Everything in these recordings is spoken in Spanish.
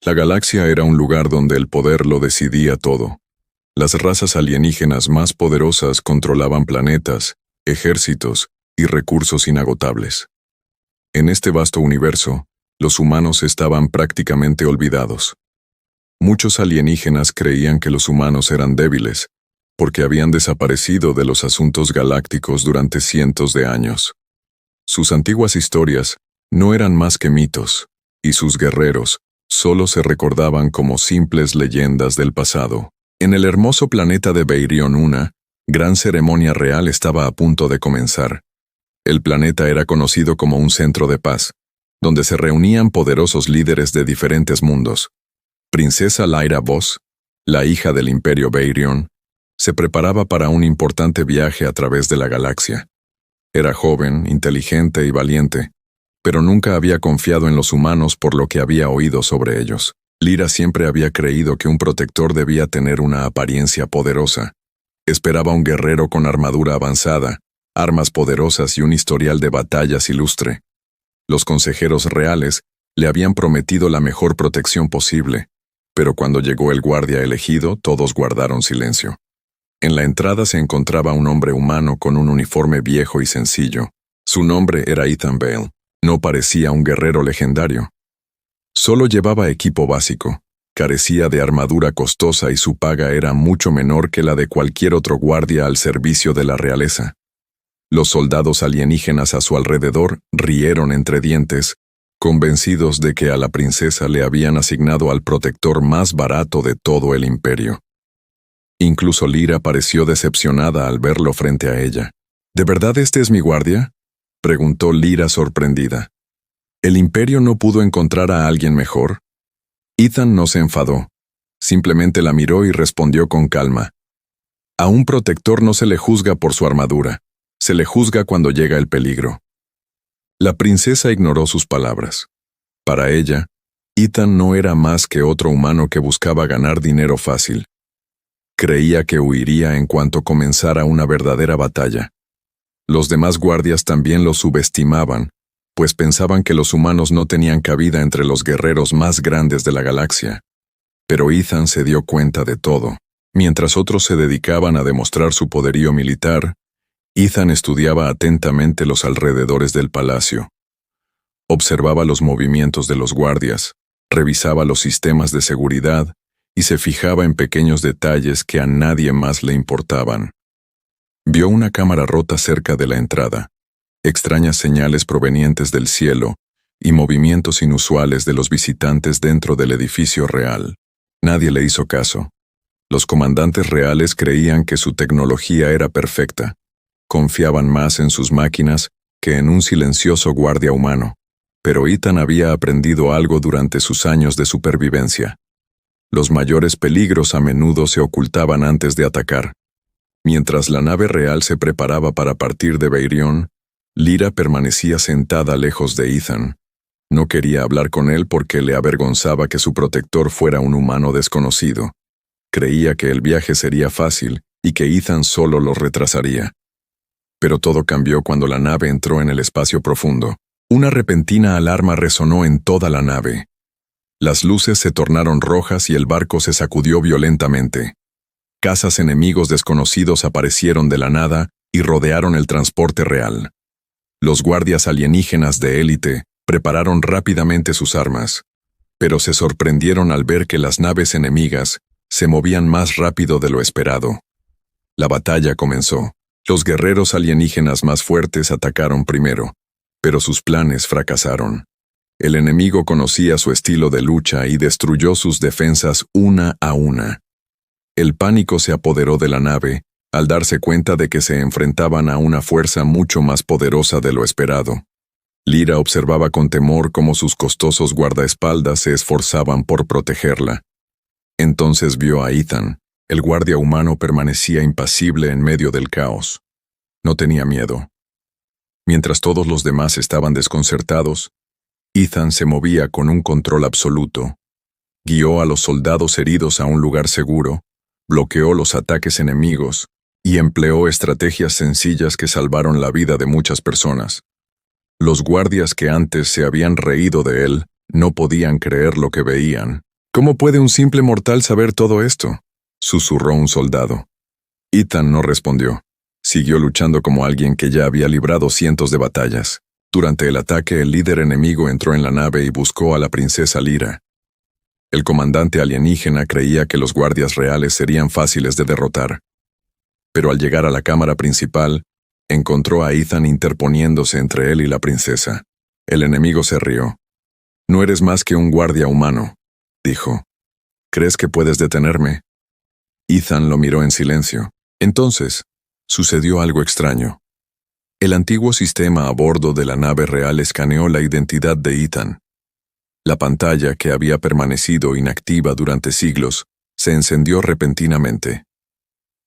La galaxia era un lugar donde el poder lo decidía todo. Las razas alienígenas más poderosas controlaban planetas, ejércitos y recursos inagotables. En este vasto universo, los humanos estaban prácticamente olvidados. Muchos alienígenas creían que los humanos eran débiles, porque habían desaparecido de los asuntos galácticos durante cientos de años. Sus antiguas historias no eran más que mitos, y sus guerreros solo se recordaban como simples leyendas del pasado. En el hermoso planeta de Beirion, una gran ceremonia real estaba a punto de comenzar. El planeta era conocido como un centro de paz, donde se reunían poderosos líderes de diferentes mundos. Princesa Lyra Voss, la hija del Imperio Beirion, se preparaba para un importante viaje a través de la galaxia. Era joven, inteligente y valiente, pero nunca había confiado en los humanos por lo que había oído sobre ellos. Lyra siempre había creído que un protector debía tener una apariencia poderosa. Esperaba un guerrero con armadura avanzada, armas poderosas y un historial de batallas ilustre. Los consejeros reales le habían prometido la mejor protección posible, pero cuando llegó el guardia elegido, todos guardaron silencio. En la entrada se encontraba un hombre humano con un uniforme viejo y sencillo. Su nombre era Ethan Vale. No parecía un guerrero legendario. Solo llevaba equipo básico, carecía de armadura costosa y su paga era mucho menor que la de cualquier otro guardia al servicio de la realeza. Los soldados alienígenas a su alrededor rieron entre dientes, convencidos de que a la princesa le habían asignado al protector más barato de todo el imperio. Incluso Lyra pareció decepcionada al verlo frente a ella. ¿De verdad este es mi guardia?, preguntó Lyra sorprendida. ¿El imperio no pudo encontrar a alguien mejor? Ethan no se enfadó. Simplemente la miró y respondió con calma. A un protector no se le juzga por su armadura, se le juzga cuando llega el peligro. La princesa ignoró sus palabras. Para ella, Ethan no era más que otro humano que buscaba ganar dinero fácil. Creía que huiría en cuanto comenzara una verdadera batalla. Los demás guardias también lo subestimaban, pues pensaban que los humanos no tenían cabida entre los guerreros más grandes de la galaxia. Pero Ethan se dio cuenta de todo. Mientras otros se dedicaban a demostrar su poderío militar, Ethan estudiaba atentamente los alrededores del palacio. Observaba los movimientos de los guardias, revisaba los sistemas de seguridad y se fijaba en pequeños detalles que a nadie más le importaban. Vio una cámara rota cerca de la entrada, extrañas señales provenientes del cielo y movimientos inusuales de los visitantes dentro del edificio real. Nadie le hizo caso. Los comandantes reales creían que su tecnología era perfecta. Confiaban más en sus máquinas que en un silencioso guardia humano. Pero Ethan había aprendido algo durante sus años de supervivencia. Los mayores peligros a menudo se ocultaban antes de atacar. Mientras la nave real se preparaba para partir de Beirion, Lyra permanecía sentada lejos de Ethan. No quería hablar con él porque le avergonzaba que su protector fuera un humano desconocido. Creía que el viaje sería fácil y que Ethan solo lo retrasaría. Pero todo cambió cuando la nave entró en el espacio profundo. Una repentina alarma resonó en toda la nave. Las luces se tornaron rojas y el barco se sacudió violentamente. Cazas enemigos desconocidos aparecieron de la nada y rodearon el transporte real. Los guardias alienígenas de élite prepararon rápidamente sus armas, pero se sorprendieron al ver que las naves enemigas se movían más rápido de lo esperado. La batalla comenzó. Los guerreros alienígenas más fuertes atacaron primero, pero sus planes fracasaron. El enemigo conocía su estilo de lucha y destruyó sus defensas una a una. El pánico se apoderó de la nave al darse cuenta de que se enfrentaban a una fuerza mucho más poderosa de lo esperado. Lyra observaba con temor cómo sus costosos guardaespaldas se esforzaban por protegerla. Entonces vio a Ethan. El guardia humano permanecía impasible en medio del caos. No tenía miedo. Mientras todos los demás estaban desconcertados, Ethan se movía con un control absoluto. Guió a los soldados heridos a un lugar seguro, bloqueó los ataques enemigos y empleó estrategias sencillas que salvaron la vida de muchas personas. Los guardias que antes se habían reído de él no podían creer lo que veían. ¿Cómo puede un simple mortal saber todo esto?, susurró un soldado. Ethan no respondió. Siguió luchando como alguien que ya había librado cientos de batallas. Durante el ataque, el líder enemigo entró en la nave y buscó a la princesa Lyra. El comandante alienígena creía que los guardias reales serían fáciles de derrotar. Pero al llegar a la cámara principal, encontró a Ethan interponiéndose entre él y la princesa. El enemigo se rió. «No eres más que un guardia humano», dijo. «¿Crees que puedes detenerme?» Ethan lo miró en silencio. Entonces, sucedió algo extraño. El antiguo sistema a bordo de la nave real escaneó la identidad de Ethan. La pantalla, que había permanecido inactiva durante siglos, se encendió repentinamente.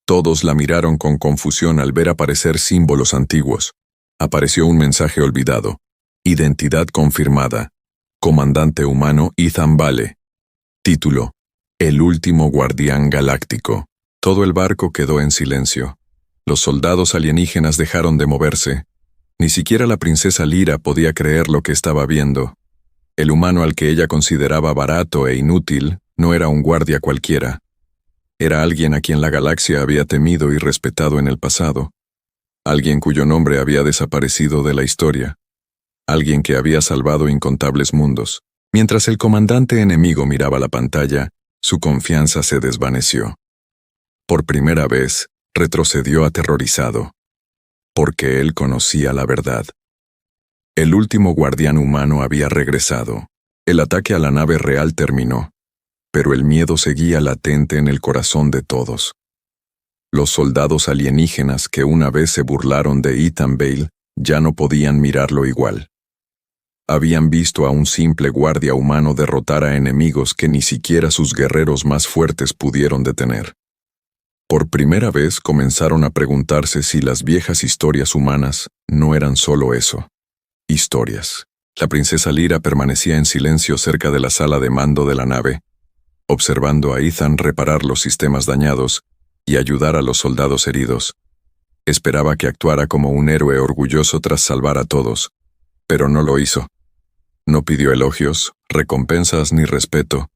Todos la miraron con confusión al ver aparecer símbolos antiguos. Apareció un mensaje olvidado. Identidad confirmada. Comandante humano Ethan Vale. Título: El último guardián galáctico. Todo el barco quedó en silencio. Los soldados alienígenas dejaron de moverse. Ni siquiera la princesa Lyra podía creer lo que estaba viendo. El humano al que ella consideraba barato e inútil no era un guardia cualquiera. Era alguien a quien la galaxia había temido y respetado en el pasado. Alguien cuyo nombre había desaparecido de la historia. Alguien que había salvado incontables mundos. Mientras el comandante enemigo miraba la pantalla, su confianza se desvaneció. Por primera vez, retrocedió aterrorizado. Porque él conocía la verdad. El último guardián humano había regresado. El ataque a la nave real terminó, pero el miedo seguía latente en el corazón de todos. Los soldados alienígenas que una vez se burlaron de Ethan Vale ya no podían mirarlo igual. Habían visto a un simple guardia humano derrotar a enemigos que ni siquiera sus guerreros más fuertes pudieron detener. Por primera vez comenzaron a preguntarse si las viejas historias humanas no eran solo eso. Historias. La princesa Lyra permanecía en silencio cerca de la sala de mando de la nave, observando a Ethan reparar los sistemas dañados y ayudar a los soldados heridos. Esperaba que actuara como un héroe orgulloso tras salvar a todos, pero no lo hizo. No pidió elogios, recompensas ni respeto.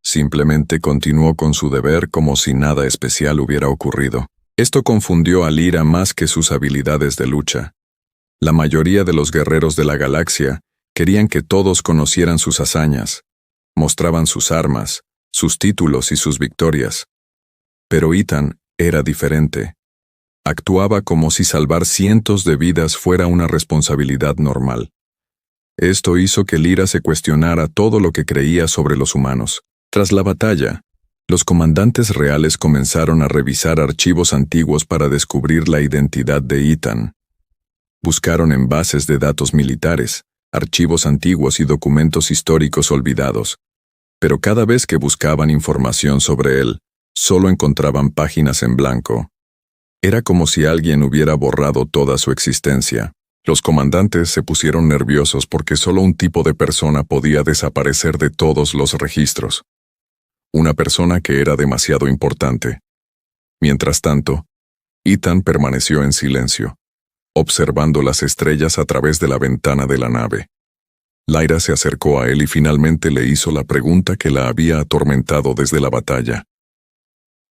Simplemente continuó con su deber como si nada especial hubiera ocurrido. Esto confundió a Lyra más que sus habilidades de lucha. La mayoría de los guerreros de la galaxia querían que todos conocieran sus hazañas, mostraban sus armas, sus títulos y sus victorias. Pero Ethan era diferente. Actuaba como si salvar cientos de vidas fuera una responsabilidad normal. Esto hizo que Lyra se cuestionara todo lo que creía sobre los humanos. Tras la batalla, los comandantes reales comenzaron a revisar archivos antiguos para descubrir la identidad de Ethan. Buscaron en bases de datos militares, archivos antiguos y documentos históricos olvidados. Pero cada vez que buscaban información sobre él, solo encontraban páginas en blanco. Era como si alguien hubiera borrado toda su existencia. Los comandantes se pusieron nerviosos porque solo un tipo de persona podía desaparecer de todos los registros. Una persona que era demasiado importante. Mientras tanto, Ethan permaneció en silencio, observando las estrellas a través de la ventana de la nave. Lyra se acercó a él y finalmente le hizo la pregunta que la había atormentado desde la batalla.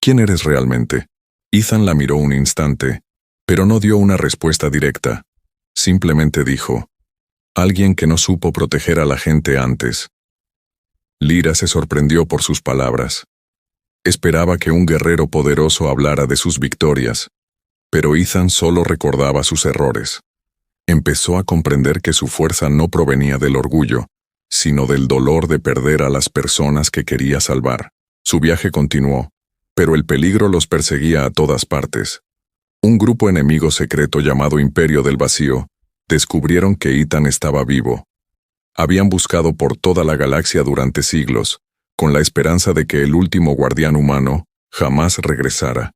¿Quién eres realmente? Ethan la miró un instante, pero no dio una respuesta directa. Simplemente dijo, alguien que no supo proteger a la gente antes. Lyra se sorprendió por sus palabras. Esperaba que un guerrero poderoso hablara de sus victorias, pero Ethan solo recordaba sus errores. Empezó a comprender que su fuerza no provenía del orgullo, sino del dolor de perder a las personas que quería salvar. Su viaje continuó, pero el peligro los perseguía a todas partes. Un grupo enemigo secreto llamado Imperio del Vacío descubrieron que Ethan estaba vivo. Habían buscado por toda la galaxia durante siglos, con la esperanza de que el último guardián humano jamás regresara.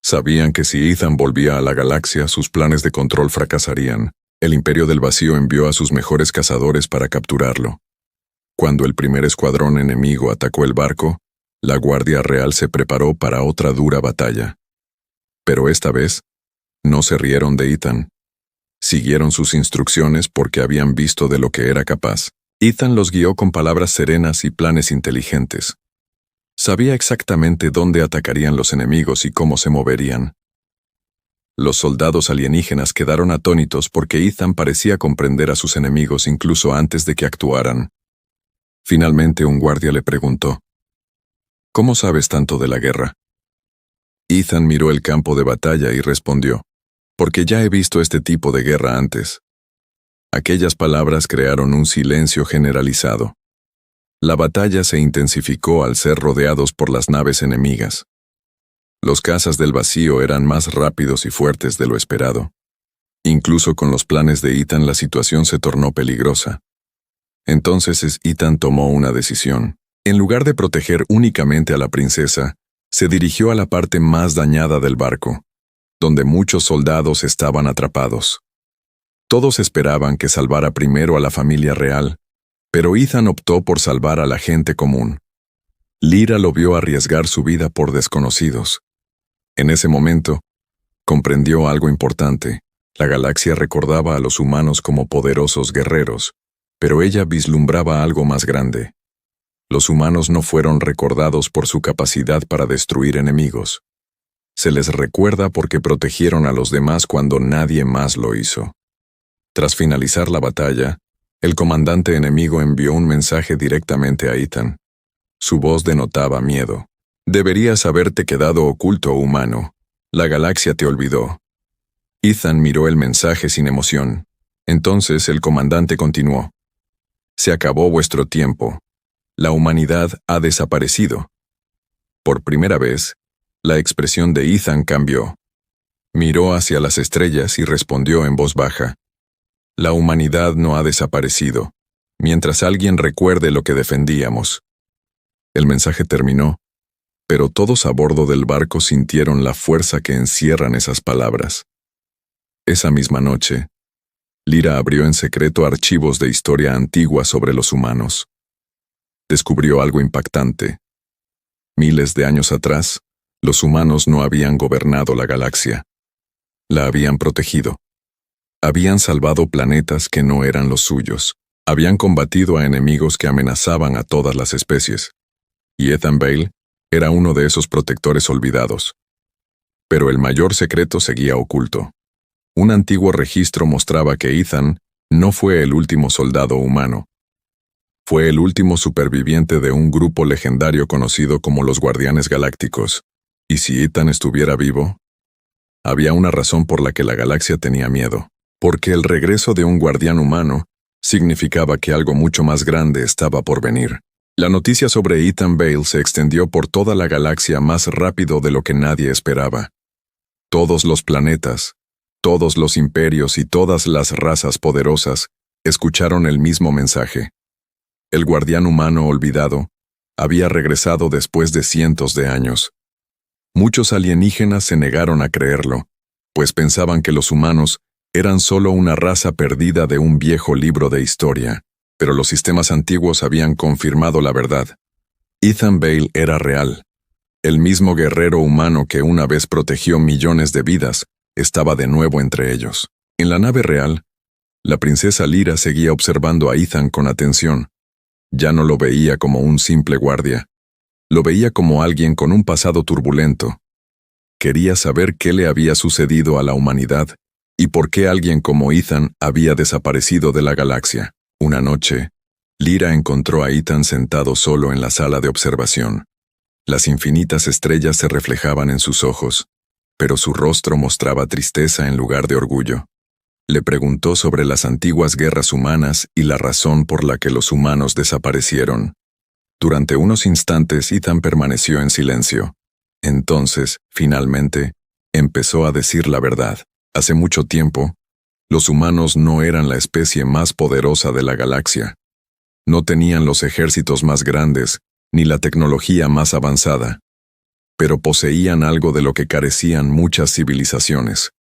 Sabían que si Ethan volvía a la galaxia, sus planes de control fracasarían. El Imperio del Vacío envió a sus mejores cazadores para capturarlo. Cuando el primer escuadrón enemigo atacó el barco, la Guardia Real se preparó para otra dura batalla. Pero esta vez, no se rieron de Ethan. Siguieron sus instrucciones porque habían visto de lo que era capaz. Ethan los guió con palabras serenas y planes inteligentes. Sabía exactamente dónde atacarían los enemigos y cómo se moverían. Los soldados alienígenas quedaron atónitos porque Ethan parecía comprender a sus enemigos incluso antes de que actuaran. Finalmente un guardia le preguntó: ¿Cómo sabes tanto de la guerra? Ethan miró el campo de batalla y respondió: porque ya he visto este tipo de guerra antes. Aquellas palabras crearon un silencio generalizado. La batalla se intensificó al ser rodeados por las naves enemigas. Los cazas del vacío eran más rápidos y fuertes de lo esperado. Incluso con los planes de Ethan la situación se tornó peligrosa. Entonces Ethan tomó una decisión. En lugar de proteger únicamente a la princesa, se dirigió a la parte más dañada del barco, donde muchos soldados estaban atrapados. Todos esperaban que salvara primero a la familia real, pero Ethan optó por salvar a la gente común. Lyra lo vio arriesgar su vida por desconocidos. En ese momento, comprendió algo importante. La galaxia recordaba a los humanos como poderosos guerreros, pero ella vislumbraba algo más grande. Los humanos no fueron recordados por su capacidad para destruir enemigos. Se les recuerda porque protegieron a los demás cuando nadie más lo hizo. Tras finalizar la batalla, el comandante enemigo envió un mensaje directamente a Ethan. Su voz denotaba miedo. Deberías haberte quedado oculto, humano. La galaxia te olvidó. Ethan miró el mensaje sin emoción. Entonces el comandante continuó: se acabó vuestro tiempo. La humanidad ha desaparecido. Por primera vez, la expresión de Ethan cambió. Miró hacia las estrellas y respondió en voz baja: la humanidad no ha desaparecido, mientras alguien recuerde lo que defendíamos. El mensaje terminó, pero todos a bordo del barco sintieron la fuerza que encierran esas palabras. Esa misma noche, Lyra abrió en secreto archivos de historia antigua sobre los humanos. Descubrió algo impactante. Miles de años atrás, los humanos no habían gobernado la galaxia. La habían protegido. Habían salvado planetas que no eran los suyos. Habían combatido a enemigos que amenazaban a todas las especies. Y Ethan Vale era uno de esos protectores olvidados. Pero el mayor secreto seguía oculto. Un antiguo registro mostraba que Ethan no fue el último soldado humano. Fue el último superviviente de un grupo legendario conocido como los Guardianes Galácticos. ¿Y si Ethan estuviera vivo? Había una razón por la que la galaxia tenía miedo. Porque el regreso de un guardián humano significaba que algo mucho más grande estaba por venir. La noticia sobre Ethan Vale se extendió por toda la galaxia más rápido de lo que nadie esperaba. Todos los planetas, todos los imperios y todas las razas poderosas escucharon el mismo mensaje. El guardián humano olvidado había regresado después de cientos de años. Muchos alienígenas se negaron a creerlo, pues pensaban que los humanos eran solo una raza perdida de un viejo libro de historia, pero los sistemas antiguos habían confirmado la verdad. Ethan Vale era real. El mismo guerrero humano que una vez protegió millones de vidas estaba de nuevo entre ellos. En la nave real, la princesa Lyra seguía observando a Ethan con atención. Ya no lo veía como un simple guardia. Lo veía como alguien con un pasado turbulento. Quería saber qué le había sucedido a la humanidad y por qué alguien como Ethan había desaparecido de la galaxia. Una noche, Lyra encontró a Ethan sentado solo en la sala de observación. Las infinitas estrellas se reflejaban en sus ojos, pero su rostro mostraba tristeza en lugar de orgullo. Le preguntó sobre las antiguas guerras humanas y la razón por la que los humanos desaparecieron. Durante unos instantes Ethan permaneció en silencio. Entonces, finalmente, empezó a decir la verdad. Hace mucho tiempo, los humanos no eran la especie más poderosa de la galaxia. No tenían los ejércitos más grandes, ni la tecnología más avanzada. Pero poseían algo de lo que carecían muchas civilizaciones.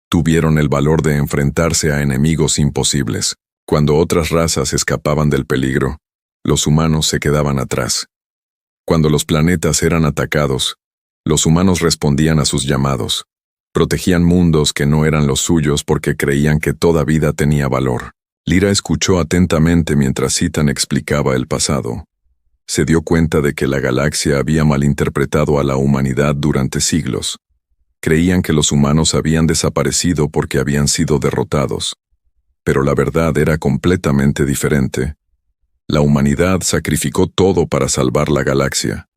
Tuvieron el valor de enfrentarse a enemigos imposibles. Cuando otras razas escapaban del peligro, los humanos se quedaban atrás. Cuando los planetas eran atacados, los humanos respondían a sus llamados. Protegían mundos que no eran los suyos porque creían que toda vida tenía valor. Lyra escuchó atentamente mientras Ethan explicaba el pasado. Se dio cuenta de que la galaxia había malinterpretado a la humanidad durante siglos. Creían que los humanos habían desaparecido porque habían sido derrotados. Pero la verdad era completamente diferente. La humanidad sacrificó todo para salvar la galaxia.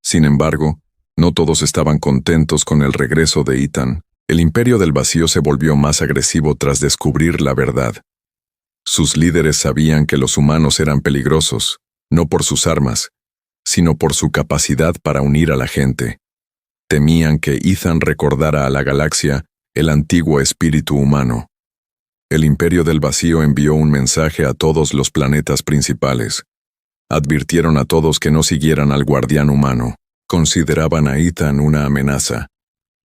Sin embargo, no todos estaban contentos con el regreso de Ethan. El Imperio del Vacío se volvió más agresivo tras descubrir la verdad. Sus líderes sabían que los humanos eran peligrosos, no por sus armas, sino por su capacidad para unir a la gente. Temían que Ethan recordara a la galaxia el antiguo espíritu humano. El Imperio del Vacío envió un mensaje a todos los planetas principales. Advirtieron a todos que no siguieran al guardián humano. Consideraban a Ethan una amenaza.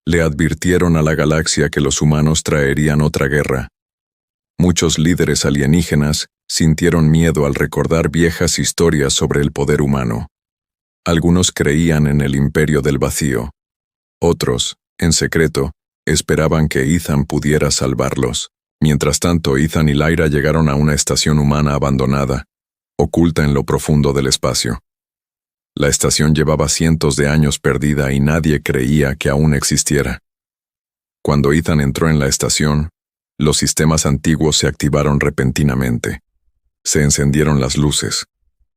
Le advirtieron a la galaxia que los humanos traerían otra guerra. Muchos líderes alienígenas sintieron miedo al recordar viejas historias sobre el poder humano. Algunos creían en el Imperio del Vacío. Otros, en secreto, esperaban que Ethan pudiera salvarlos. Mientras tanto, Ethan y Lyra llegaron a una estación humana abandonada, oculta en lo profundo del espacio. La estación llevaba cientos de años perdida y nadie creía que aún existiera. Cuando Ethan entró en la estación, los sistemas antiguos se activaron repentinamente. Se encendieron las luces.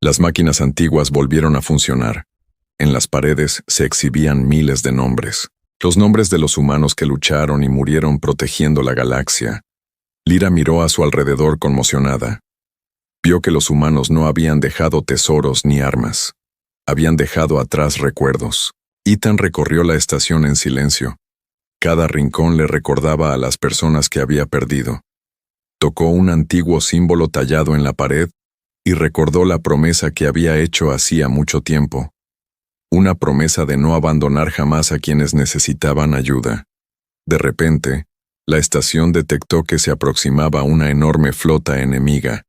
Las máquinas antiguas volvieron a funcionar. En las paredes se exhibían miles de nombres. Los nombres de los humanos que lucharon y murieron protegiendo la galaxia. Lyra miró a su alrededor conmocionada. Vio que los humanos no habían dejado tesoros ni armas. Habían dejado atrás recuerdos. Ethan recorrió la estación en silencio. Cada rincón le recordaba a las personas que había perdido. Tocó un antiguo símbolo tallado en la pared y recordó la promesa que había hecho hacía mucho tiempo. Una promesa de no abandonar jamás a quienes necesitaban ayuda. De repente, la estación detectó que se aproximaba una enorme flota enemiga.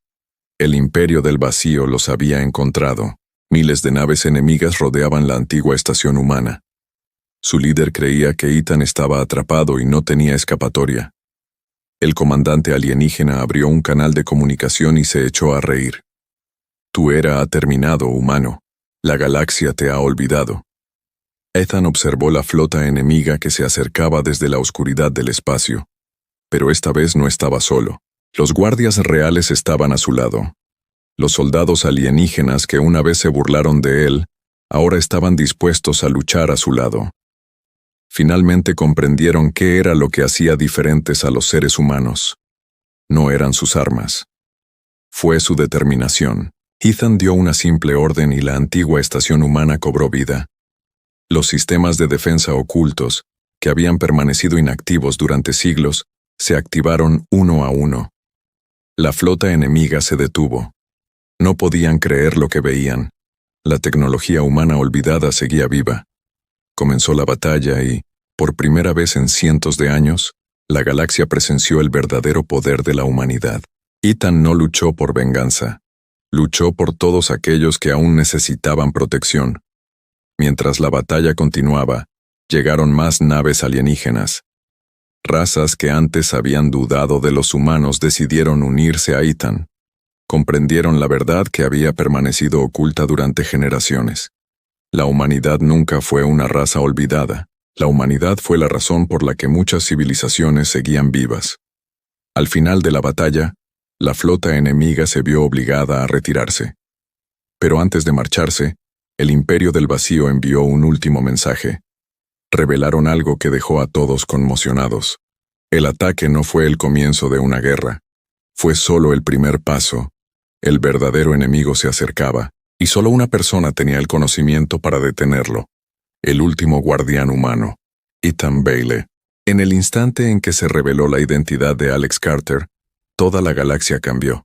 El Imperio del Vacío los había encontrado. Miles de naves enemigas rodeaban la antigua estación humana. Su líder creía que Ethan estaba atrapado y no tenía escapatoria. El comandante alienígena abrió un canal de comunicación y se echó a reír. Tu era ha terminado, humano. La galaxia te ha olvidado. Ethan observó la flota enemiga que se acercaba desde la oscuridad del espacio. Pero esta vez no estaba solo. Los guardias reales estaban a su lado. Los soldados alienígenas que una vez se burlaron de él, ahora estaban dispuestos a luchar a su lado. Finalmente comprendieron qué era lo que hacía diferentes a los seres humanos. No eran sus armas. Fue su determinación. Ethan dio una simple orden y la antigua estación humana cobró vida. Los sistemas de defensa ocultos, que habían permanecido inactivos durante siglos, se activaron uno a uno. La flota enemiga se detuvo. No podían creer lo que veían. La tecnología humana olvidada seguía viva. Comenzó la batalla y, por primera vez en cientos de años, la galaxia presenció el verdadero poder de la humanidad. Ethan no luchó por venganza. Luchó por todos aquellos que aún necesitaban protección. Mientras la batalla continuaba, llegaron más naves alienígenas. Razas que antes habían dudado de los humanos decidieron unirse a Ethan. Comprendieron la verdad que había permanecido oculta durante generaciones. La humanidad nunca fue una raza olvidada. La humanidad fue la razón por la que muchas civilizaciones seguían vivas. Al final de la batalla, la flota enemiga se vio obligada a retirarse. Pero antes de marcharse, el Imperio del Vacío envió un último mensaje. Revelaron algo que dejó a todos conmocionados. El ataque no fue el comienzo de una guerra. Fue solo el primer paso. El verdadero enemigo se acercaba, y solo una persona tenía el conocimiento para detenerlo. El último guardián humano, Ethan Bailey. En el instante en que se reveló la identidad de Alex Carter, toda la galaxia cambió.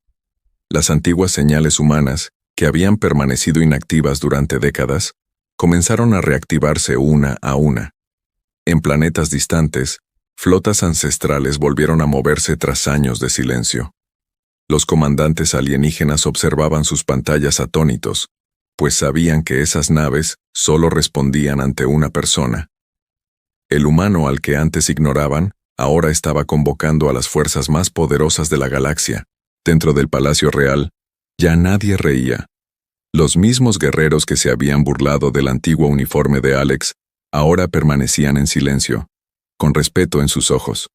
Las antiguas señales humanas, que habían permanecido inactivas durante décadas, comenzaron a reactivarse una a una. En planetas distantes, flotas ancestrales volvieron a moverse tras años de silencio. Los comandantes alienígenas observaban sus pantallas atónitos, pues sabían que esas naves solo respondían ante una persona. El humano al que antes ignoraban, ahora estaba convocando a las fuerzas más poderosas de la galaxia. Dentro del Palacio Real, ya nadie reía. Los mismos guerreros que se habían burlado del antiguo uniforme de Alex, ahora permanecían en silencio, con respeto en sus ojos.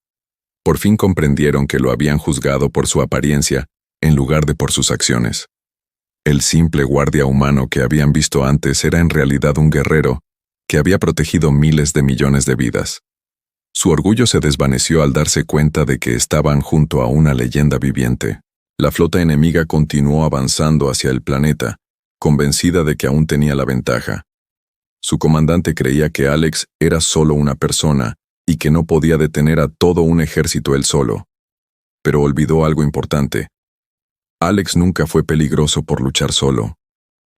Por fin comprendieron que lo habían juzgado por su apariencia, en lugar de por sus acciones. El simple guardia humano que habían visto antes era en realidad un guerrero que había protegido miles de millones de vidas. Su orgullo se desvaneció al darse cuenta de que estaban junto a una leyenda viviente. La flota enemiga continuó avanzando hacia el planeta, convencida de que aún tenía la ventaja. Su comandante creía que Alex era solo una persona y que no podía detener a todo un ejército él solo. Pero olvidó algo importante. Alex nunca fue peligroso por luchar solo.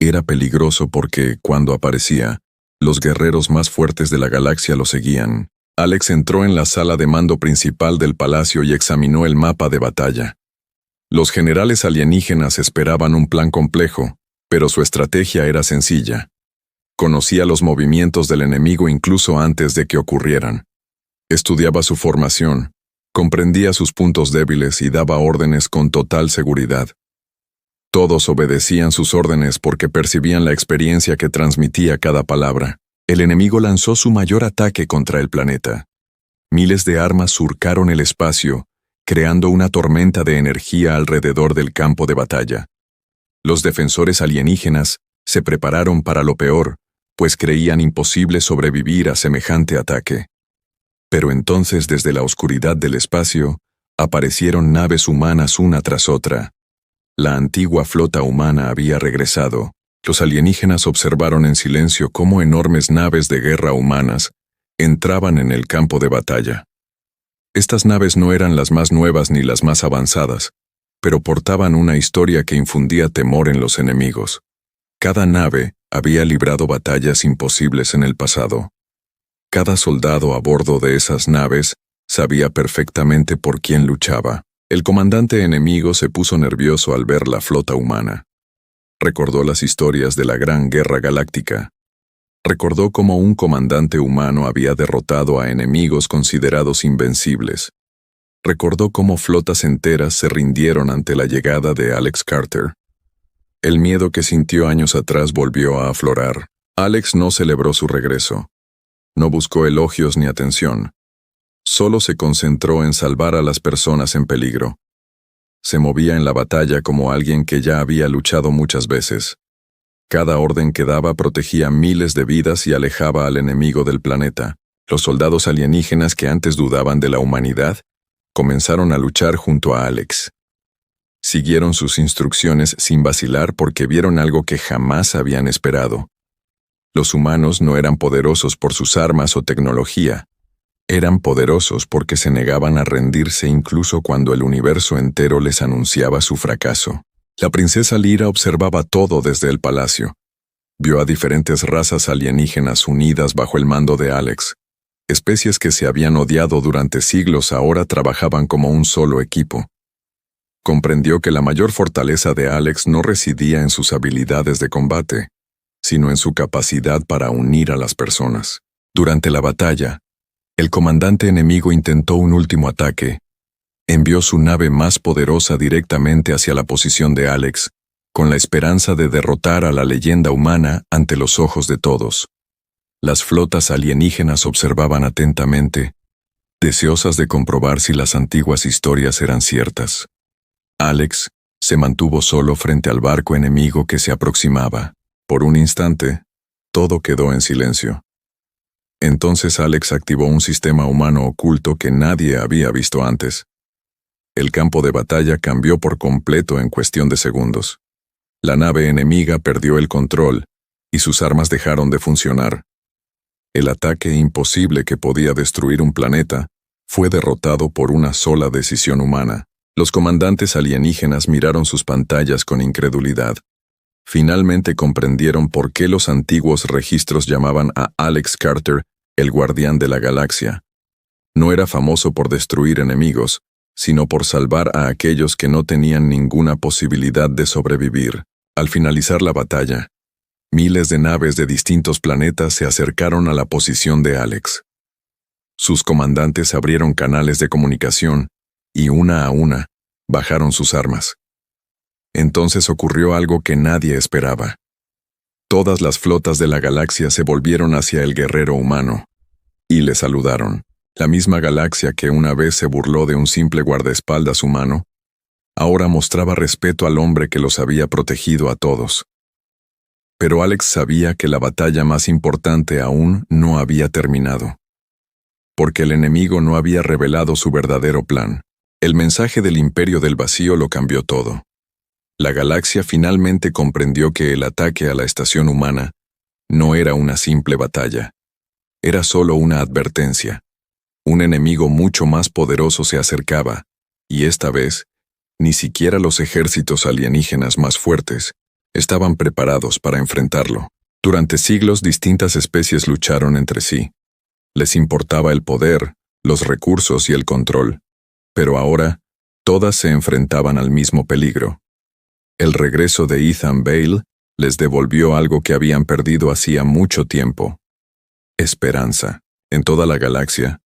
Era peligroso porque, cuando aparecía, los guerreros más fuertes de la galaxia lo seguían. Alex entró en la sala de mando principal del palacio y examinó el mapa de batalla. Los generales alienígenas esperaban un plan complejo, pero su estrategia era sencilla. Conocía los movimientos del enemigo incluso antes de que ocurrieran. Estudiaba su formación, comprendía sus puntos débiles y daba órdenes con total seguridad. Todos obedecían sus órdenes porque percibían la experiencia que transmitía cada palabra. El enemigo lanzó su mayor ataque contra el planeta. Miles de armas surcaron el espacio, creando una tormenta de energía alrededor del campo de batalla. Los defensores alienígenas se prepararon para lo peor, pues creían imposible sobrevivir a semejante ataque. Pero entonces, desde la oscuridad del espacio, aparecieron naves humanas una tras otra. La antigua flota humana había regresado. Los alienígenas observaron en silencio cómo enormes naves de guerra humanas entraban en el campo de batalla. Estas naves no eran las más nuevas ni las más avanzadas, pero portaban una historia que infundía temor en los enemigos. Cada nave había librado batallas imposibles en el pasado. Cada soldado a bordo de esas naves sabía perfectamente por quién luchaba. El comandante enemigo se puso nervioso al ver la flota humana. Recordó las historias de la Gran Guerra Galáctica. Recordó cómo un comandante humano había derrotado a enemigos considerados invencibles. Recordó cómo flotas enteras se rindieron ante la llegada de Alex Carter. El miedo que sintió años atrás volvió a aflorar. Alex no celebró su regreso. No buscó elogios ni atención. Solo se concentró en salvar a las personas en peligro. Se movía en la batalla como alguien que ya había luchado muchas veces. Cada orden que daba protegía miles de vidas y alejaba al enemigo del planeta. Los soldados alienígenas que antes dudaban de la humanidad comenzaron a luchar junto a Alex. Siguieron sus instrucciones sin vacilar porque vieron algo que jamás habían esperado. Los humanos no eran poderosos por sus armas o tecnología. Eran poderosos porque se negaban a rendirse incluso cuando el universo entero les anunciaba su fracaso. La princesa Lyra observaba todo desde el palacio. Vio a diferentes razas alienígenas unidas bajo el mando de Alex. Especies que se habían odiado durante siglos ahora trabajaban como un solo equipo. Comprendió que la mayor fortaleza de Alex no residía en sus habilidades de combate, sino en su capacidad para unir a las personas. Durante la batalla, el comandante enemigo intentó un último ataque. Envió su nave más poderosa directamente hacia la posición de Alex, con la esperanza de derrotar a la leyenda humana ante los ojos de todos. Las flotas alienígenas observaban atentamente, deseosas de comprobar si las antiguas historias eran ciertas. Alex se mantuvo solo frente al barco enemigo que se aproximaba. Por un instante, todo quedó en silencio. Entonces Alex activó un sistema humano oculto que nadie había visto antes. El campo de batalla cambió por completo en cuestión de segundos. La nave enemiga perdió el control y sus armas dejaron de funcionar. El ataque imposible que podía destruir un planeta fue derrotado por una sola decisión humana. Los comandantes alienígenas miraron sus pantallas con incredulidad. Finalmente comprendieron por qué los antiguos registros llamaban a Alex Carter el guardián de la galaxia. No era famoso por destruir enemigos, sino por salvar a aquellos que no tenían ninguna posibilidad de sobrevivir. Al finalizar la batalla, miles de naves de distintos planetas se acercaron a la posición de Alex. Sus comandantes abrieron canales de comunicación y, una a una, bajaron sus armas. Entonces ocurrió algo que nadie esperaba. Todas las flotas de la galaxia se volvieron hacia el guerrero humano y le saludaron. La misma galaxia que una vez se burló de un simple guardaespaldas humano, ahora mostraba respeto al hombre que los había protegido a todos. Pero Alex sabía que la batalla más importante aún no había terminado. Porque el enemigo no había revelado su verdadero plan. El mensaje del Imperio del Vacío lo cambió todo. La galaxia finalmente comprendió que el ataque a la estación humana no era una simple batalla. Era solo una advertencia. Un enemigo mucho más poderoso se acercaba, y esta vez, ni siquiera los ejércitos alienígenas más fuertes estaban preparados para enfrentarlo. Durante siglos distintas especies lucharon entre sí. Les importaba el poder, los recursos y el control, pero ahora todas se enfrentaban al mismo peligro. El regreso de Ethan Bale les devolvió algo que habían perdido hacía mucho tiempo: esperanza. En toda la galaxia,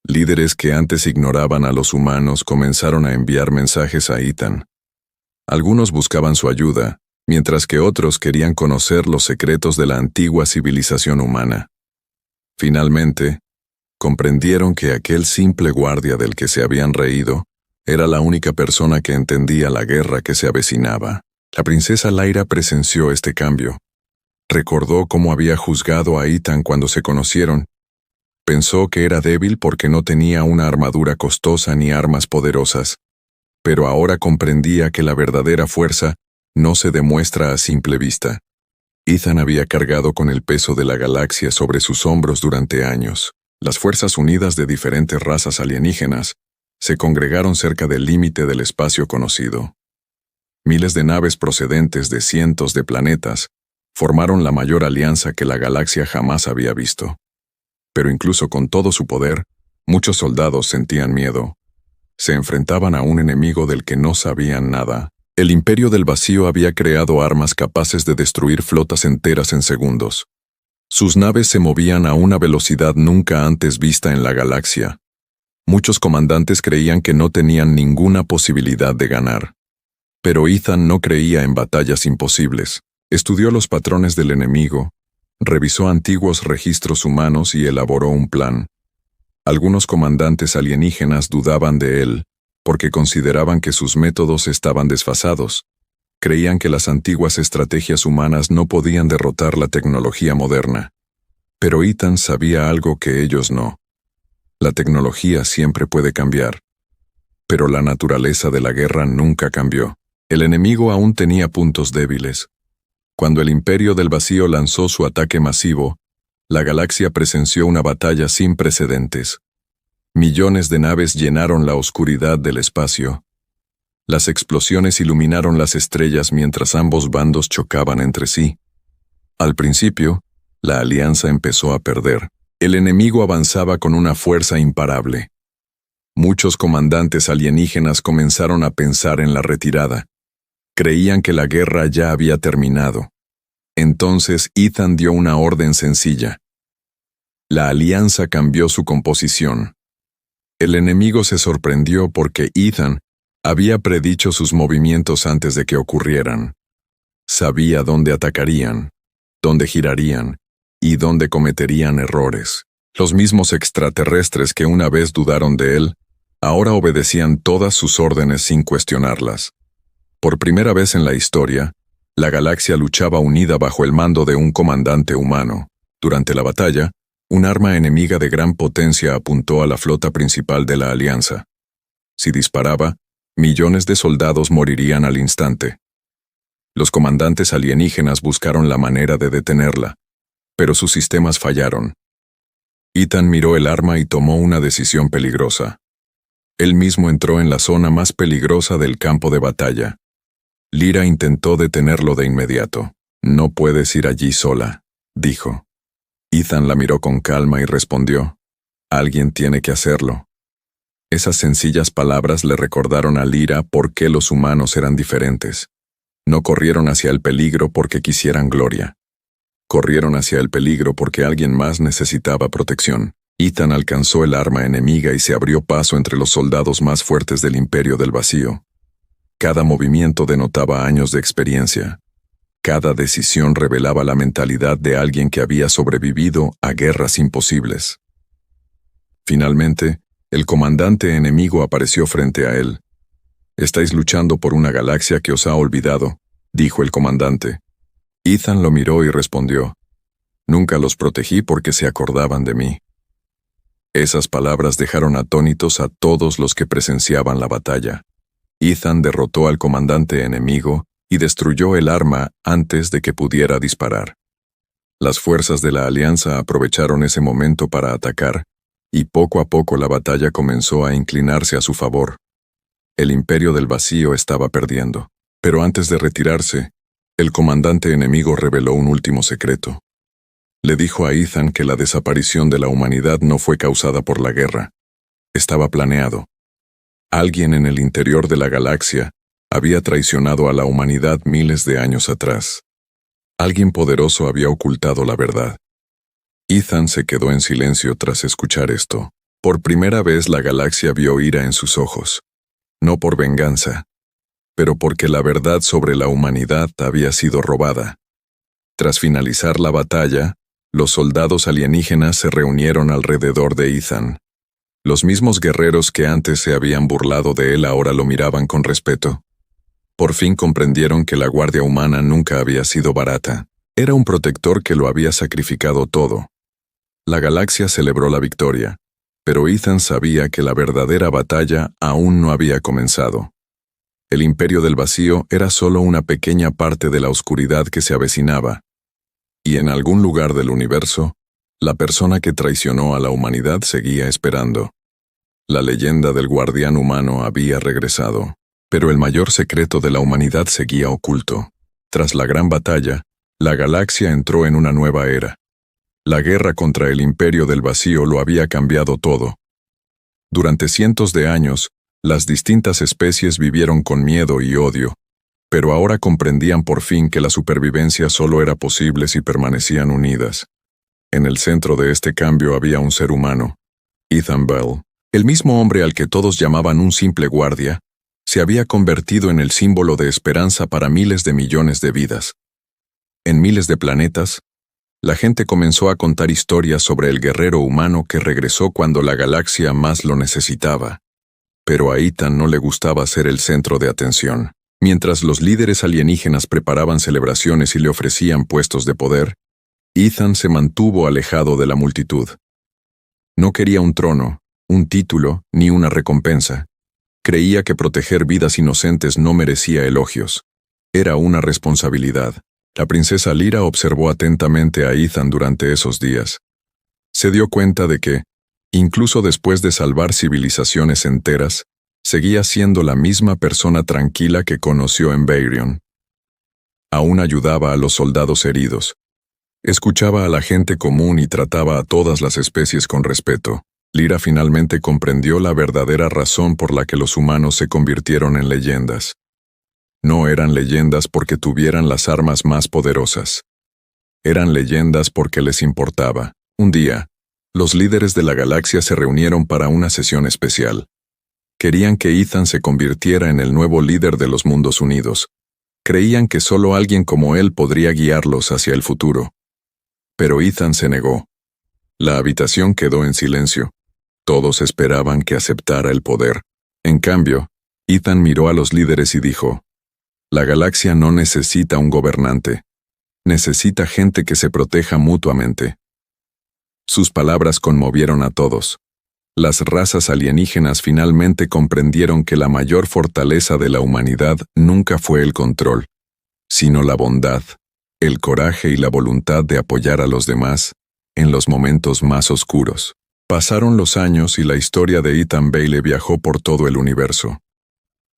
líderes que antes ignoraban a los humanos comenzaron a enviar mensajes a Ethan. Algunos buscaban su ayuda, mientras que otros querían conocer los secretos de la antigua civilización humana. Finalmente, comprendieron que aquel simple guardia del que se habían reído era la única persona que entendía la guerra que se avecinaba. La princesa Lyra presenció este cambio. Recordó cómo había juzgado a Ethan cuando se conocieron. Pensó que era débil porque no tenía una armadura costosa ni armas poderosas, pero ahora comprendía que la verdadera fuerza no se demuestra a simple vista. Ethan había cargado con el peso de la galaxia sobre sus hombros durante años. Las Fuerzas Unidas de diferentes razas alienígenas se congregaron cerca del límite del espacio conocido. Miles de naves procedentes de cientos de planetas formaron la mayor alianza que la galaxia jamás había visto. Pero incluso con todo su poder, muchos soldados sentían miedo. Se enfrentaban a un enemigo del que no sabían nada. El Imperio del Vacío había creado armas capaces de destruir flotas enteras en segundos. Sus naves se movían a una velocidad nunca antes vista en la galaxia. Muchos comandantes creían que no tenían ninguna posibilidad de ganar. Pero Ethan no creía en batallas imposibles. Estudió los patrones del enemigo, revisó antiguos registros humanos y elaboró un plan. Algunos comandantes alienígenas dudaban de él, porque consideraban que sus métodos estaban desfasados. Creían que las antiguas estrategias humanas no podían derrotar la tecnología moderna. Pero Ethan sabía algo que ellos no. La tecnología siempre puede cambiar. Pero la naturaleza de la guerra nunca cambió. El enemigo aún tenía puntos débiles. Cuando el Imperio del Vacío lanzó su ataque masivo, la galaxia presenció una batalla sin precedentes. Millones de naves llenaron la oscuridad del espacio. Las explosiones iluminaron las estrellas mientras ambos bandos chocaban entre sí. Al principio, la alianza empezó a perder. El enemigo avanzaba con una fuerza imparable. Muchos comandantes alienígenas comenzaron a pensar en la retirada. Creían que la guerra ya había terminado. Entonces Ethan dio una orden sencilla. La alianza cambió su composición. El enemigo se sorprendió porque Ethan había predicho sus movimientos antes de que ocurrieran. Sabía dónde atacarían, dónde girarían y dónde cometerían errores. Los mismos extraterrestres que una vez dudaron de él, ahora obedecían todas sus órdenes sin cuestionarlas. Por primera vez en la historia, la galaxia luchaba unida bajo el mando de un comandante humano. Durante la batalla, un arma enemiga de gran potencia apuntó a la flota principal de la Alianza. Si disparaba, millones de soldados morirían al instante. Los comandantes alienígenas buscaron la manera de detenerla, pero sus sistemas fallaron. Ethan miró el arma y tomó una decisión peligrosa. Él mismo entró en la zona más peligrosa del campo de batalla. Lyra intentó detenerlo de inmediato. «No puedes ir allí sola», dijo. Ethan la miró con calma y respondió, «Alguien tiene que hacerlo». Esas sencillas palabras le recordaron a Lyra por qué los humanos eran diferentes. No corrieron hacia el peligro porque quisieran gloria. Corrieron hacia el peligro porque alguien más necesitaba protección. Ethan alcanzó el arma enemiga y se abrió paso entre los soldados más fuertes del Imperio del Vacío. Cada movimiento denotaba años de experiencia. Cada decisión revelaba la mentalidad de alguien que había sobrevivido a guerras imposibles. Finalmente, el comandante enemigo apareció frente a él. «Estáis luchando por una galaxia que os ha olvidado», dijo el comandante. Ethan lo miró y respondió: «Nunca los protegí porque se acordaban de mí». Esas palabras dejaron atónitos a todos los que presenciaban la batalla. Ethan derrotó al comandante enemigo y destruyó el arma antes de que pudiera disparar. Las fuerzas de la Alianza aprovecharon ese momento para atacar, y poco a poco la batalla comenzó a inclinarse a su favor. El Imperio del Vacío estaba perdiendo, pero antes de retirarse, el comandante enemigo reveló un último secreto. Le dijo a Ethan que la desaparición de la humanidad no fue causada por la guerra. Estaba planeado. Alguien en el interior de la galaxia había traicionado a la humanidad miles de años atrás. Alguien poderoso había ocultado la verdad. Ethan se quedó en silencio tras escuchar esto. Por primera vez la galaxia vio ira en sus ojos. No por venganza, pero porque la verdad sobre la humanidad había sido robada. Tras finalizar la batalla, los soldados alienígenas se reunieron alrededor de Ethan. Los mismos guerreros que antes se habían burlado de él ahora lo miraban con respeto. Por fin comprendieron que la Guardia Humana nunca había sido barata. Era un protector que lo había sacrificado todo. La galaxia celebró la victoria, pero Ethan sabía que la verdadera batalla aún no había comenzado. El Imperio del Vacío era solo una pequeña parte de la oscuridad que se avecinaba, y en algún lugar del universo, la persona que traicionó a la humanidad seguía esperando. La leyenda del guardián humano había regresado, pero el mayor secreto de la humanidad seguía oculto. Tras la gran batalla, la galaxia entró en una nueva era. La guerra contra el Imperio del Vacío lo había cambiado todo. Durante cientos de años, las distintas especies vivieron con miedo y odio, pero ahora comprendían por fin que la supervivencia solo era posible si permanecían unidas. En el centro de este cambio había un ser humano, Ethan Bell. El mismo hombre al que todos llamaban un simple guardia, se había convertido en el símbolo de esperanza para miles de millones de vidas. En miles de planetas, la gente comenzó a contar historias sobre el guerrero humano que regresó cuando la galaxia más lo necesitaba. Pero a Ethan no le gustaba ser el centro de atención. Mientras los líderes alienígenas preparaban celebraciones y le ofrecían puestos de poder, Ethan se mantuvo alejado de la multitud. No quería un trono, un título, ni una recompensa. Creía que proteger vidas inocentes no merecía elogios. Era una responsabilidad. La princesa Lyra observó atentamente a Ethan durante esos días. Se dio cuenta de que, incluso después de salvar civilizaciones enteras, seguía siendo la misma persona tranquila que conoció en Bayrion. Aún ayudaba a los soldados heridos. Escuchaba a la gente común y trataba a todas las especies con respeto. Lyra finalmente comprendió la verdadera razón por la que los humanos se convirtieron en leyendas. No eran leyendas porque tuvieran las armas más poderosas. Eran leyendas porque les importaba. Un día, los líderes de la galaxia se reunieron para una sesión especial. Querían que Ethan se convirtiera en el nuevo líder de los Mundos Unidos. Creían que solo alguien como él podría guiarlos hacia el futuro. Pero Ethan se negó. La habitación quedó en silencio. Todos esperaban que aceptara el poder. En cambio, Ethan miró a los líderes y dijo: «La galaxia no necesita un gobernante. Necesita gente que se proteja mutuamente». Sus palabras conmovieron a todos. Las razas alienígenas finalmente comprendieron que la mayor fortaleza de la humanidad nunca fue el control, sino la bondad, el coraje y la voluntad de apoyar a los demás en los momentos más oscuros. Pasaron los años y la historia de Ethan Bailey viajó por todo el universo.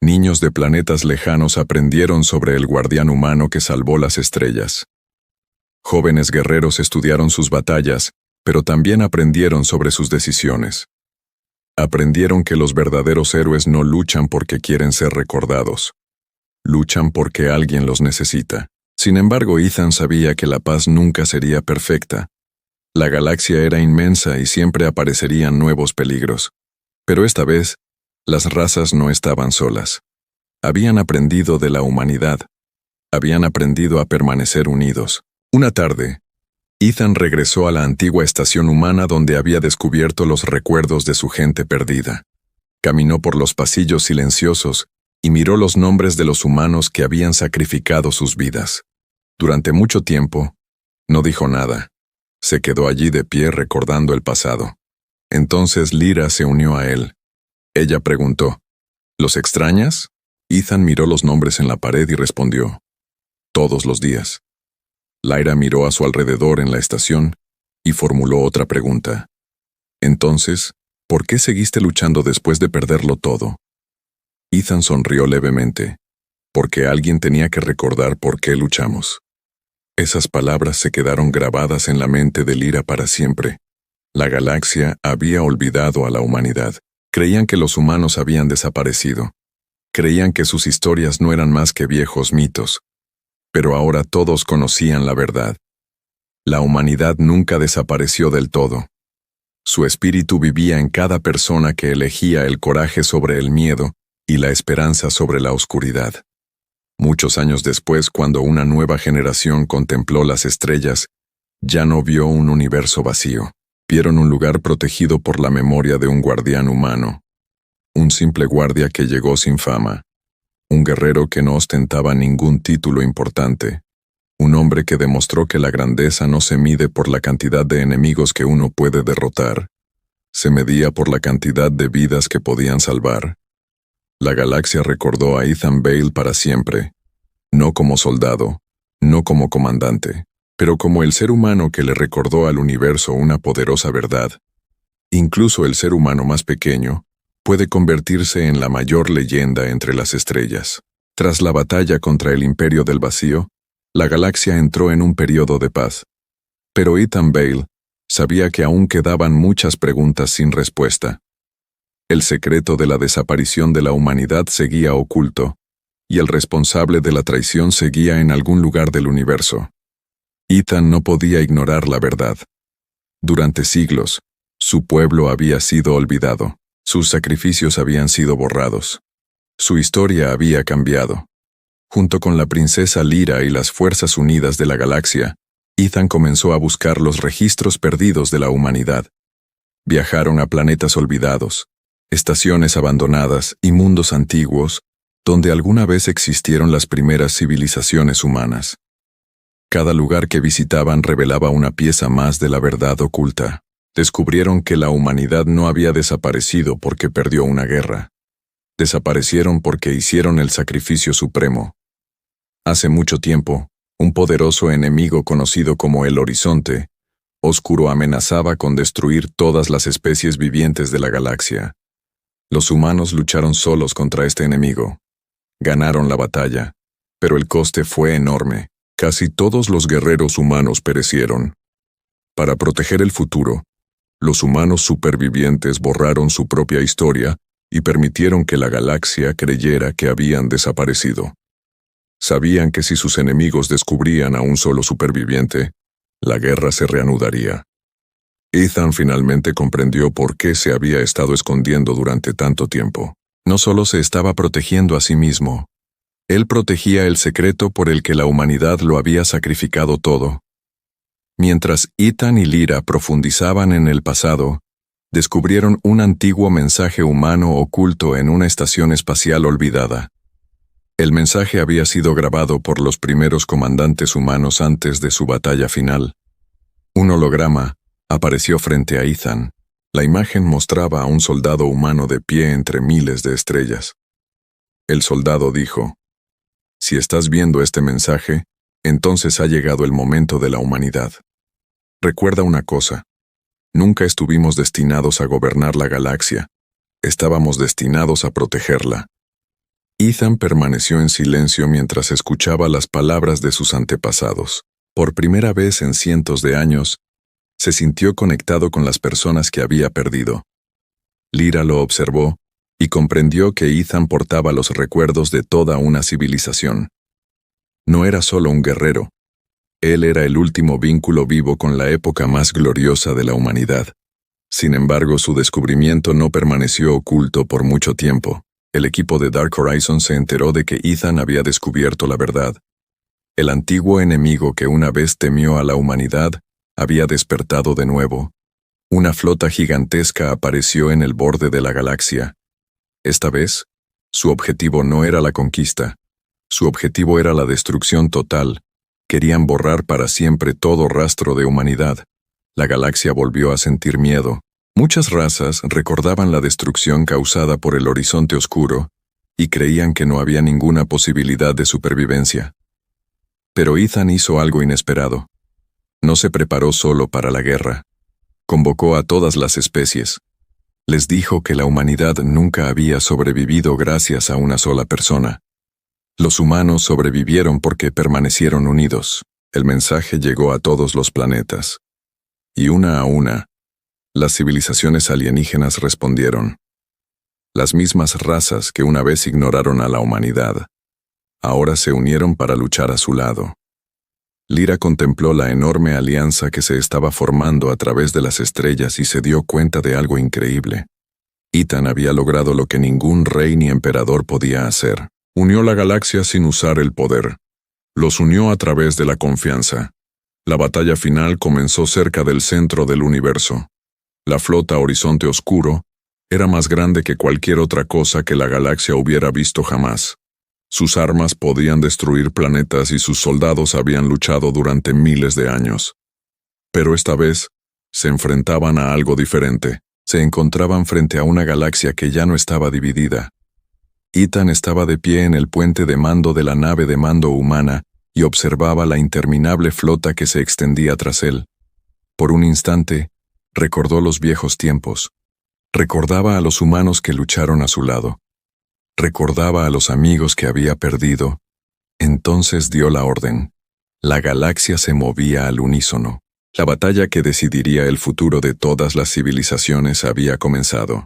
Niños de planetas lejanos aprendieron sobre el guardián humano que salvó las estrellas. Jóvenes guerreros estudiaron sus batallas, pero también aprendieron sobre sus decisiones. Aprendieron que los verdaderos héroes no luchan porque quieren ser recordados. Luchan porque alguien los necesita. Sin embargo, Ethan sabía que la paz nunca sería perfecta. La galaxia era inmensa y siempre aparecerían nuevos peligros. Pero esta vez, las razas no estaban solas. Habían aprendido de la humanidad. Habían aprendido a permanecer unidos. Una tarde, Ethan regresó a la antigua estación humana donde había descubierto los recuerdos de su gente perdida. Caminó por los pasillos silenciosos y miró los nombres de los humanos que habían sacrificado sus vidas. Durante mucho tiempo, no dijo nada. Se quedó allí de pie recordando el pasado. Entonces Lyra se unió a él. Ella preguntó, ¿los extrañas? Ethan miró los nombres en la pared y respondió, todos los días. Lyra miró a su alrededor en la estación y formuló otra pregunta. Entonces, ¿por qué seguiste luchando después de perderlo todo? Ethan sonrió levemente, porque alguien tenía que recordar por qué luchamos. Esas palabras se quedaron grabadas en la mente de Lyra para siempre. La galaxia había olvidado a la humanidad. Creían que los humanos habían desaparecido. Creían que sus historias no eran más que viejos mitos. Pero ahora todos conocían la verdad. La humanidad nunca desapareció del todo. Su espíritu vivía en cada persona que elegía el coraje sobre el miedo y la esperanza sobre la oscuridad. Muchos años después, cuando una nueva generación contempló las estrellas, ya no vio un universo vacío. Vieron un lugar protegido por la memoria de un guardián humano. Un simple guardia que llegó sin fama. Un guerrero que no ostentaba ningún título importante. Un hombre que demostró que la grandeza no se mide por la cantidad de enemigos que uno puede derrotar. Se medía por la cantidad de vidas que podían salvar. La galaxia recordó a Ethan Vale para siempre. No como soldado, no como comandante, pero como el ser humano que le recordó al universo una poderosa verdad. Incluso el ser humano más pequeño puede convertirse en la mayor leyenda entre las estrellas. Tras la batalla contra el Imperio del Vacío, la galaxia entró en un periodo de paz. Pero Ethan Vale sabía que aún quedaban muchas preguntas sin respuesta. El secreto de la desaparición de la humanidad seguía oculto, y el responsable de la traición seguía en algún lugar del universo. Ethan no podía ignorar la verdad. Durante siglos, su pueblo había sido olvidado, sus sacrificios habían sido borrados. Su historia había cambiado. Junto con la princesa Lyra y las Fuerzas Unidas de la Galaxia, Ethan comenzó a buscar los registros perdidos de la humanidad. Viajaron a planetas olvidados, estaciones abandonadas y mundos antiguos, donde alguna vez existieron las primeras civilizaciones humanas. Cada lugar que visitaban revelaba una pieza más de la verdad oculta. Descubrieron que la humanidad no había desaparecido porque perdió una guerra. Desaparecieron porque hicieron el sacrificio supremo. Hace mucho tiempo, un poderoso enemigo conocido como el Horizonte Oscuro amenazaba con destruir todas las especies vivientes de la galaxia. Los humanos lucharon solos contra este enemigo. Ganaron la batalla, pero el coste fue enorme. Casi todos los guerreros humanos perecieron. Para proteger el futuro, los humanos supervivientes borraron su propia historia y permitieron que la galaxia creyera que habían desaparecido. Sabían que si sus enemigos descubrían a un solo superviviente, la guerra se reanudaría. Ethan finalmente comprendió por qué se había estado escondiendo durante tanto tiempo. No solo se estaba protegiendo a sí mismo, él protegía el secreto por el que la humanidad lo había sacrificado todo. Mientras Ethan y Lyra profundizaban en el pasado, descubrieron un antiguo mensaje humano oculto en una estación espacial olvidada. El mensaje había sido grabado por los primeros comandantes humanos antes de su batalla final. Un holograma apareció frente a Ethan. La imagen mostraba a un soldado humano de pie entre miles de estrellas. El soldado dijo, «Si estás viendo este mensaje, entonces ha llegado el momento de la humanidad. Recuerda una cosa, nunca estuvimos destinados a gobernar la galaxia, estábamos destinados a protegerla». Ethan permaneció en silencio mientras escuchaba las palabras de sus antepasados. Por primera vez en cientos de años, se sintió conectado con las personas que había perdido. Lyra lo observó y comprendió que Ethan portaba los recuerdos de toda una civilización. No era solo un guerrero. Él era el último vínculo vivo con la época más gloriosa de la humanidad. Sin embargo, su descubrimiento no permaneció oculto por mucho tiempo. El equipo de Dark Horizon se enteró de que Ethan había descubierto la verdad. El antiguo enemigo que una vez temió a la humanidad había despertado de nuevo. Una flota gigantesca apareció en el borde de la galaxia. Esta vez, su objetivo no era la conquista. Su objetivo era la destrucción total. Querían borrar para siempre todo rastro de humanidad. La galaxia volvió a sentir miedo. Muchas razas recordaban la destrucción causada por el horizonte oscuro y creían que no había ninguna posibilidad de supervivencia. Pero Ethan hizo algo inesperado. No se preparó solo para la guerra. Convocó a todas las especies. Les dijo que la humanidad nunca había sobrevivido gracias a una sola persona. Los humanos sobrevivieron porque permanecieron unidos. El mensaje llegó a todos los planetas. Y una a una, las civilizaciones alienígenas respondieron. Las mismas razas que una vez ignoraron a la humanidad, ahora se unieron para luchar a su lado. Lyra contempló la enorme alianza que se estaba formando a través de las estrellas y se dio cuenta de algo increíble. Ethan había logrado lo que ningún rey ni emperador podía hacer. Unió la galaxia sin usar el poder. Los unió a través de la confianza. La batalla final comenzó cerca del centro del universo. La flota Horizonte Oscuro era más grande que cualquier otra cosa que la galaxia hubiera visto jamás. Sus armas podían destruir planetas y sus soldados habían luchado durante miles de años. Pero esta vez, se enfrentaban a algo diferente. Se encontraban frente a una galaxia que ya no estaba dividida. Ethan estaba de pie en el puente de mando de la nave de mando humana y observaba la interminable flota que se extendía tras él. Por un instante, recordó los viejos tiempos. Recordaba a los humanos que lucharon a su lado. Recordaba a los amigos que había perdido. Entonces dio la orden. La galaxia se movía al unísono. La batalla que decidiría el futuro de todas las civilizaciones había comenzado.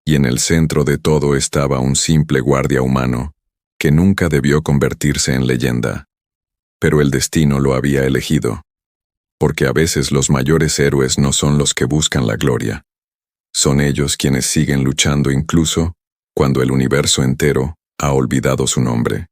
Y en el centro de todo estaba un simple guardia humano, que nunca debió convertirse en leyenda. Pero el destino lo había elegido. Porque a veces los mayores héroes no son los que buscan la gloria. Son ellos quienes siguen luchando incluso cuando el universo entero ha olvidado su nombre.